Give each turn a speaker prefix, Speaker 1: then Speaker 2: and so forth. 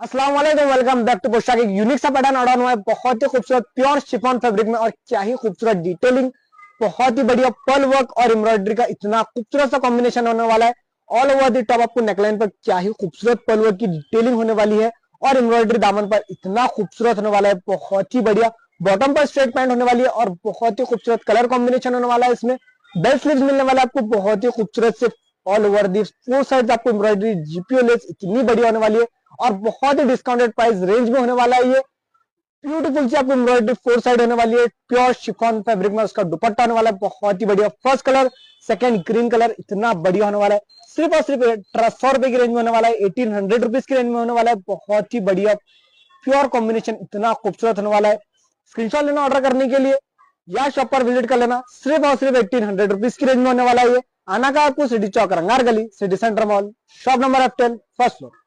Speaker 1: अस्सलाम वालेकुम, welcome back to पोशाक। एक यूनिक सा पैटर्न ऑर्डर हुआ है, बहुत ही खूबसूरत प्योर शिफॉन फैब्रिक में, और क्या ही खूबसूरत डिटेलिंग, बहुत ही बढ़िया पर्ल वर्क और एम्ब्रॉयडरी का इतना खूबसूरत सा कॉम्बिनेशन होने वाला है। ऑल ओवर द टॉप आपको नेकलाइन पर क्या ही खूबसूरत पर्ल वर्क की डिटेलिंग होने वाली है, और एम्ब्रॉयडरी दामन पर इतना खूबसूरत होने वाला है, बहुत ही बढ़िया। बॉटम पर स्ट्रेट पैंट होने वाली है और बहुत ही खूबसूरत कलर कॉम्बिनेशन होने वाला है। इसमें बेल स्लीव्स मिलने वाला है आपको, बहुत ही खूबसूरत से all over the four side आपको एम्ब्रॉयडरी जीपीओ लेस इतनी बढ़िया होने वाली है, और बहुत ही डिस्काउंटेड प्राइस रेंज में होने वाला है। ये ब्यूटीफुल सी आपको एम्ब्रॉयडरी फोर साइड होने वाली है, प्योर शिफॉन फैब्रिक में उसका दुपट्टा होने वाला है, बहुत ही बढ़िया। First colour, second green colour, इतना बढ़िया होने वाला है। सिर्फ और सिर्फ 100 रुपए की रेंज में होने वाला है, 1800 रुपीज की रेंज में होने वाला है। बहुत ही बढ़िया प्योर कॉम्बिनेशन, इतना खूबसूरत होने वाला है। स्क्रीनशॉट लेना ऑर्डर करने के लिए या शॉप पर विजिट कर लेना। सिर्फ और सिर्फ 1800 रुपीज की रेंज में होने वाला है। ये आना का आपको सिटी चौक, रंगार गली, city centre mall, shop number F10, first floor.